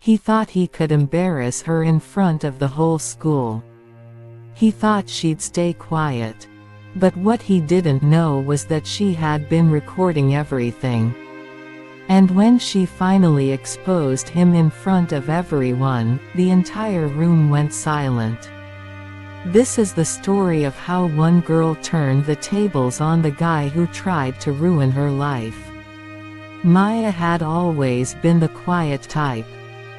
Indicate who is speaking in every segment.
Speaker 1: He thought he could embarrass her in front of the whole school. He thought she'd stay quiet. But what he didn't know was that she had been recording everything. And when she finally exposed him in front of everyone, the entire room went silent. This is the story of how one girl turned the tables on the guy who tried to ruin her life. Maya had always been the quiet type.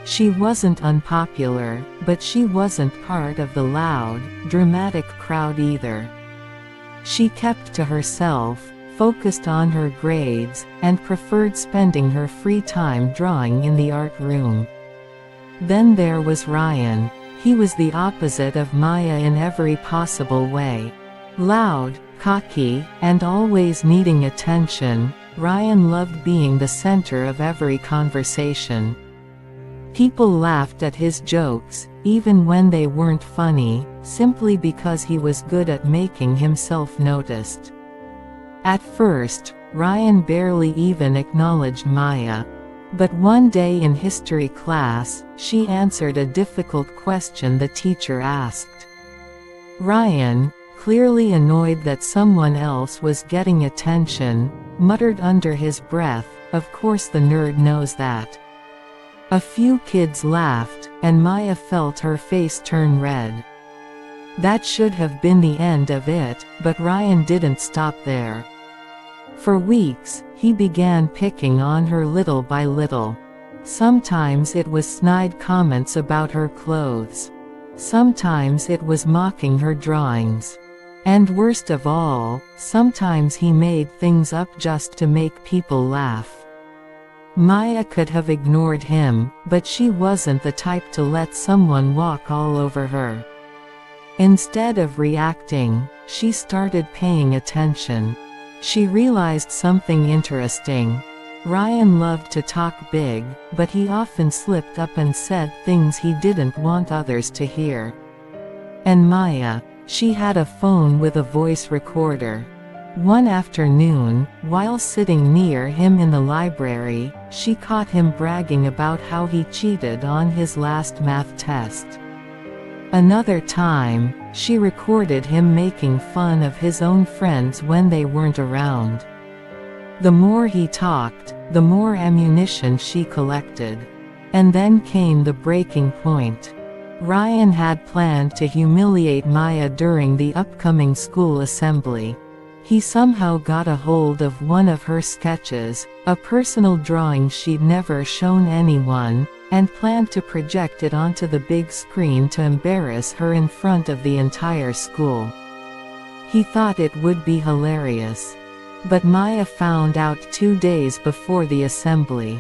Speaker 1: She wasn't unpopular, but she wasn't part of the loud, dramatic crowd either. She kept to herself, focused on her grades, and preferred spending her free time drawing in the art room. Then there was Ryan. He was the opposite of Maya in every possible way. Loud, cocky, and always needing attention, Ryan loved being the center of every conversation. People laughed at his jokes, even when they weren't funny, simply because he was good at making himself noticed. At first, Ryan barely even acknowledged Maya. But one day in history class, she answered a difficult question the teacher asked. Ryan, clearly annoyed that someone else was getting attention, muttered under his breath, "Of course the nerd knows that." A few kids laughed, and Maya felt her face turn red. That should have been the end of it, but Ryan didn't stop there. For weeks, he began picking on her little by little. Sometimes it was snide comments about her clothes. Sometimes it was mocking her drawings. And worst of all, sometimes he made things up just to make people laugh. Maya could have ignored him, but she wasn't the type to let someone walk all over her. Instead of reacting, she started paying attention. She realized something interesting. Ryan loved to talk big, but he often slipped up and said things he didn't want others to hear. And Maya, she had a phone with a voice recorder. One afternoon, while sitting near him in the library, she caught him bragging about how he cheated on his last math test. Another time, she recorded him making fun of his own friends when they weren't around. The more he talked, the more ammunition she collected. And then came the breaking point. Ryan had planned to humiliate Maya during the upcoming school assembly. He somehow got a hold of one of her sketches, a personal drawing she'd never shown anyone, and planned to project it onto the big screen to embarrass her in front of the entire school. He thought it would be hilarious. But Maya found out 2 days before the assembly.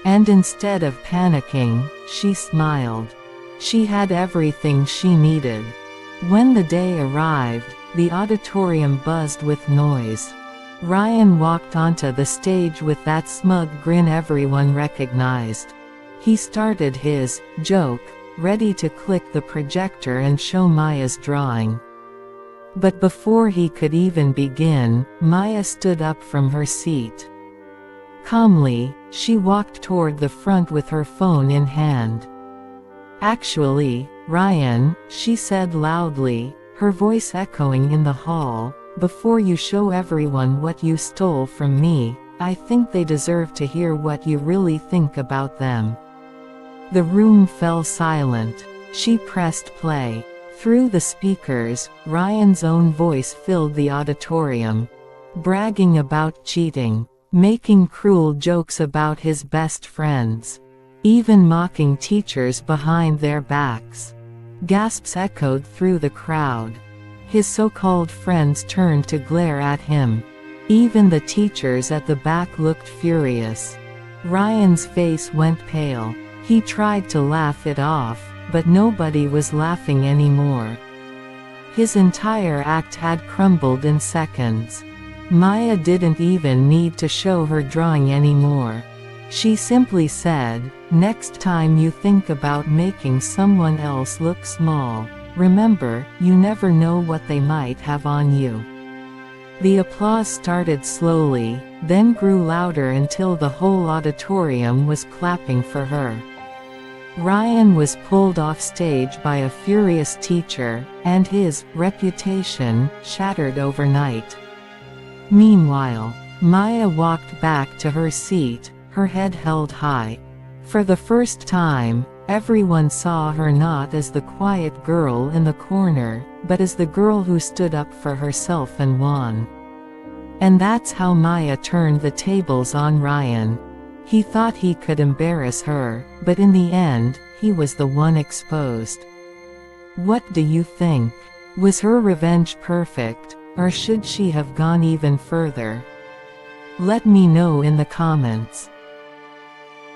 Speaker 1: And instead of panicking, she smiled. She had everything she needed. When the day arrived, the auditorium buzzed with noise. Ryan walked onto the stage with that smug grin everyone recognized. He started his joke, ready to click the projector and show Maya's drawing. But before he could even begin, Maya stood up from her seat. Calmly, she walked toward the front with her phone in hand. "Actually, Ryan," she said loudly, her voice echoing in the hall, "before you show everyone what you stole from me, I think they deserve to hear what you really think about them." The room fell silent. She pressed play. Through the speakers, Ryan's own voice filled the auditorium. Bragging about cheating. Making cruel jokes about his best friends. Even mocking teachers behind their backs. Gasps echoed through the crowd. His so-called friends turned to glare at him. Even the teachers at the back looked furious. Ryan's face went pale. He tried to laugh it off, but nobody was laughing anymore. His entire act had crumbled in seconds. Maya didn't even need to show her drawing anymore. She simply said, "Next time you think about making someone else look small, remember, you never know what they might have on you." The applause started slowly, then grew louder until the whole auditorium was clapping for her. Ryan was pulled off stage by a furious teacher, and his reputation shattered overnight. Meanwhile, Maya walked back to her seat, her head held high. For the first time, everyone saw her not as the quiet girl in the corner, but as the girl who stood up for herself and won. And that's how Maya turned the tables on Ryan. He thought he could embarrass her, but in the end, he was the one exposed. What do you think? Was her revenge perfect, or should she have gone even further? Let me know in the comments.